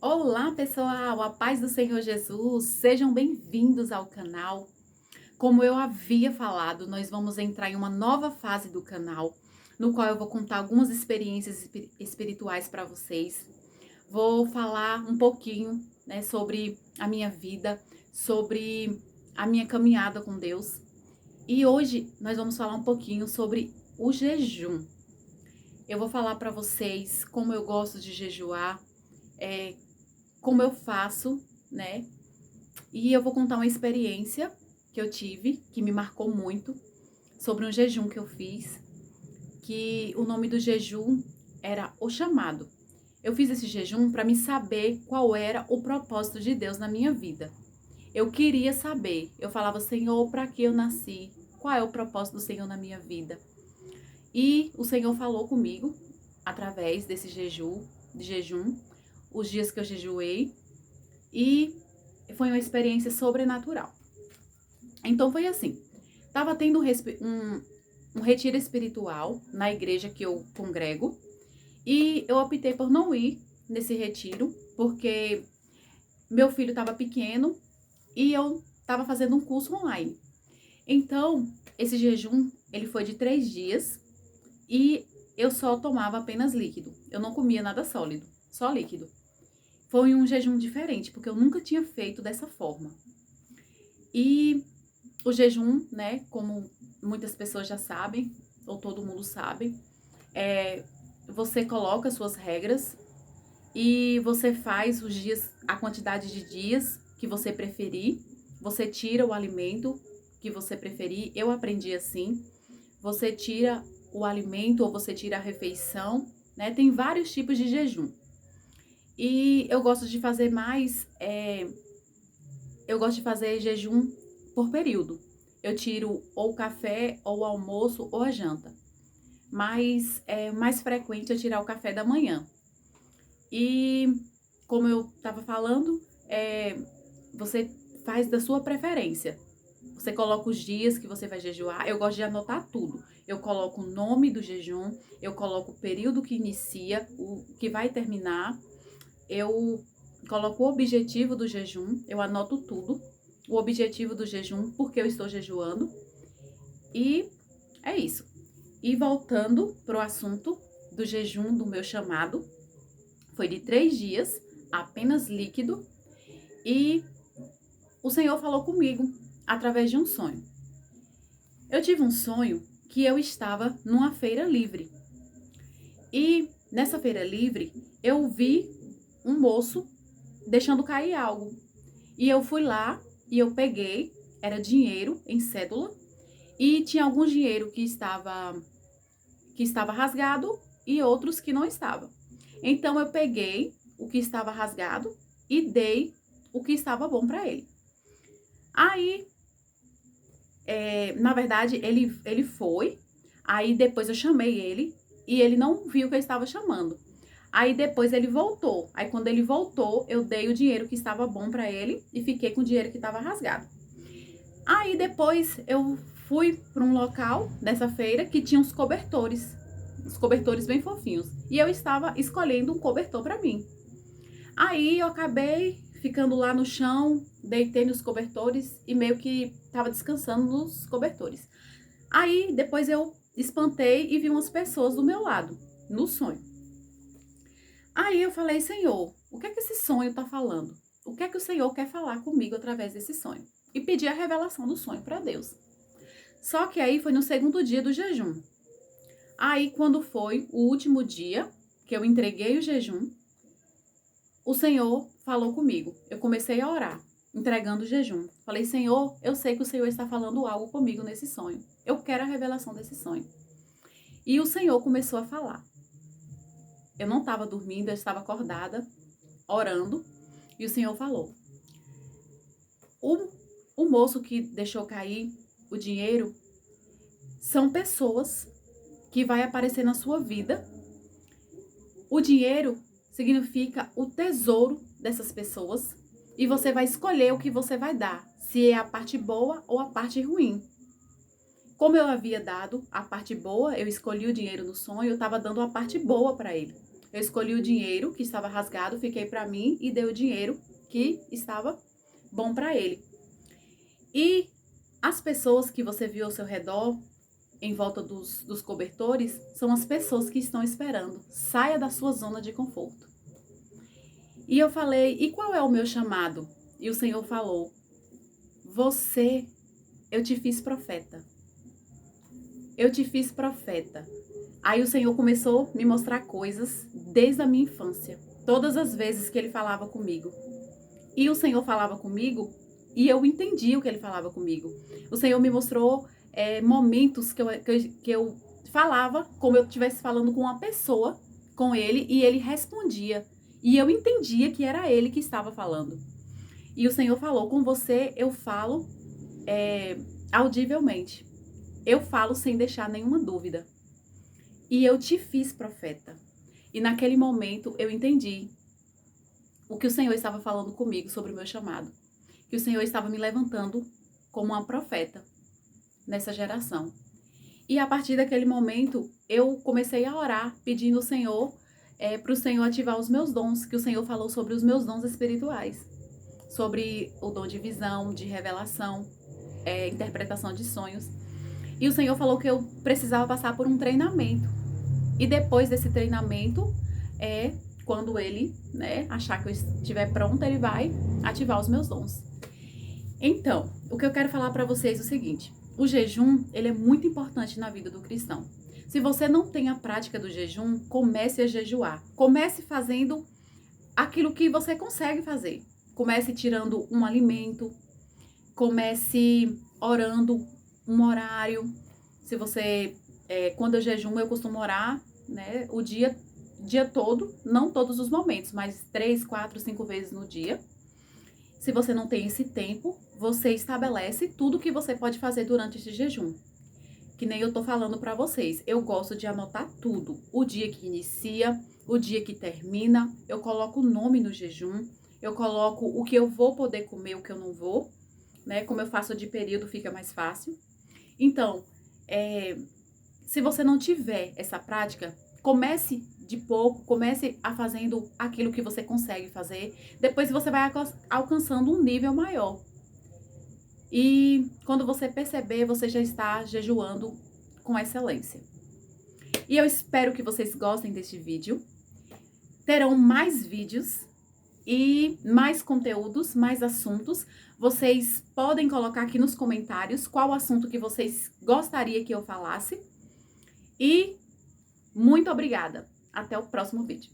Olá, pessoal! A paz do Senhor Jesus! Sejam bem-vindos ao canal. Como eu havia falado, nós vamos entrar em uma nova fase do canal, no qual eu vou contar algumas experiências espirituais para vocês. Vou falar um pouquinho, sobre a minha vida, sobre a minha caminhada com Deus. E hoje nós vamos falar um pouquinho sobre o jejum. Eu vou falar para vocês como eu gosto de jejuar, como eu faço, né? E eu vou contar uma experiência que eu tive, que me marcou muito, sobre um jejum que eu fiz, que o nome do jejum era O Chamado. Eu fiz esse jejum para me saber qual era o propósito de Deus na minha vida. Eu queria saber. Eu falava, Senhor, para que eu nasci? Qual é o propósito do Senhor na minha vida? E o Senhor falou comigo através desse jejum, os dias que eu jejuei, e foi uma experiência sobrenatural. Então foi assim, estava tendo um retiro espiritual na igreja que eu congrego, e eu optei por não ir nesse retiro, porque meu filho estava pequeno e eu estava fazendo um curso online. Então, esse jejum, ele foi de 3 dias e eu só tomava apenas líquido. Eu não comia nada sólido, só líquido. Foi um jejum diferente, porque eu nunca tinha feito dessa forma. E o jejum, né, como muitas pessoas já sabem, ou todo mundo sabe, você coloca suas regras e você faz os dias, a quantidade de dias que você preferir, você tira o alimento que você preferir. Eu aprendi assim, você tira o alimento ou você tira a refeição, né? Tem vários tipos de jejum. E eu gosto de fazer eu gosto de fazer jejum por período. Eu tiro ou o café, ou o almoço, ou a janta. Mas é mais frequente eu tirar o café da manhã. E como eu estava falando, você faz da sua preferência. Você coloca os dias que você vai jejuar. Eu gosto de anotar tudo. Eu coloco o nome do jejum, eu coloco o período que inicia, o que vai terminar. Eu coloco o objetivo do jejum, eu anoto tudo. O objetivo do jejum, porque eu estou jejuando. E é isso. E voltando para o assunto do jejum do meu chamado, foi de 3 dias, apenas líquido. E o Senhor falou comigo através de um sonho. Eu tive um sonho que eu estava numa feira livre. E nessa feira livre, eu vi um moço deixando cair algo. E eu fui lá e eu peguei, era dinheiro em cédula, e tinha algum dinheiro que estava rasgado e outros que não estavam. Então eu peguei o que estava rasgado e dei o que estava bom para ele. Aí, na verdade, ele foi, aí depois eu chamei ele e ele não viu que eu estava chamando. Aí depois ele voltou. Aí quando ele voltou, eu dei o dinheiro que estava bom para ele e fiquei com o dinheiro que estava rasgado. Aí depois eu fui para um local dessa feira que tinha uns cobertores bem fofinhos. E eu estava escolhendo um cobertor para mim. Aí eu acabei ficando lá no chão, deitei nos cobertores e meio que estava descansando nos cobertores. Aí depois eu espantei e vi umas pessoas do meu lado, no sonho. Aí eu falei, Senhor, o que é que esse sonho está falando? O que é que o Senhor quer falar comigo através desse sonho? E pedi a revelação do sonho para Deus. Só que aí foi no segundo dia do jejum. Aí quando foi o último dia que eu entreguei o jejum, o Senhor falou comigo. Eu comecei a orar, entregando o jejum. Falei, Senhor, eu sei que o Senhor está falando algo comigo nesse sonho. Eu quero a revelação desse sonho. E o Senhor começou a falar. Eu não estava dormindo, eu estava acordada, orando, e o Senhor falou. O moço que deixou cair o dinheiro são pessoas que vai aparecer na sua vida. O dinheiro significa o tesouro dessas pessoas e você vai escolher o que você vai dar, se é a parte boa ou a parte ruim. Como eu havia dado a parte boa, eu escolhi o dinheiro no sonho, eu estava dando a parte boa para ele. Eu escolhi o dinheiro que estava rasgado, fiquei para mim e dei o dinheiro que estava bom para ele. E as pessoas que você viu ao seu redor, em volta dos cobertores, são as pessoas que estão esperando. Saia da sua zona de conforto. E eu falei, e qual é o meu chamado? E o Senhor falou, eu te fiz profeta. Eu te fiz profeta. Aí o Senhor começou a me mostrar coisas desde a minha infância. Todas as vezes que Ele falava comigo. E o Senhor falava comigo e eu entendi o que Ele falava comigo. O Senhor me mostrou momentos que eu falava como eu estivesse falando com uma pessoa, com Ele, e Ele respondia. E eu entendia que era Ele que estava falando. E o Senhor falou, com você eu falo audivelmente. Eu falo sem deixar nenhuma dúvida. E eu te fiz profeta. E naquele momento eu entendi o que o Senhor estava falando comigo sobre o meu chamado. Que o Senhor estava me levantando como uma profeta nessa geração. E a partir daquele momento eu comecei a orar, pedindo ao Senhor, para o Senhor ativar os meus dons, que o Senhor falou sobre os meus dons espirituais. Sobre o dom de visão, de revelação, interpretação de sonhos. E o Senhor falou que eu precisava passar por um treinamento. E depois desse treinamento, quando Ele achar que eu estiver pronta, Ele vai ativar os meus dons. Então, o que eu quero falar para vocês é o seguinte. O jejum, ele é muito importante na vida do cristão. Se você não tem a prática do jejum, comece a jejuar. Comece fazendo aquilo que você consegue fazer. Comece tirando um alimento. Comece orando um horário. Se você, quando eu jejuo, eu costumo orar, o dia todo, não todos os momentos, mas 3, 4, 5 vezes no dia. Se você não tem esse tempo, você estabelece tudo que você pode fazer durante esse jejum. Que nem eu tô falando para vocês. Eu gosto de anotar tudo. O dia que inicia, o dia que termina. Eu coloco o nome no jejum. Eu coloco o que eu vou poder comer, o que eu não vou. Como eu faço de período, fica mais fácil. Então, se você não tiver essa prática, comece de pouco, comece a fazendo aquilo que você consegue fazer. Depois você vai alcançando um nível maior. E quando você perceber, você já está jejuando com excelência. E eu espero que vocês gostem deste vídeo. Terão mais vídeos e mais conteúdos, mais assuntos. Vocês podem colocar aqui nos comentários qual assunto que vocês gostariam que eu falasse. E muito obrigada. Até o próximo vídeo.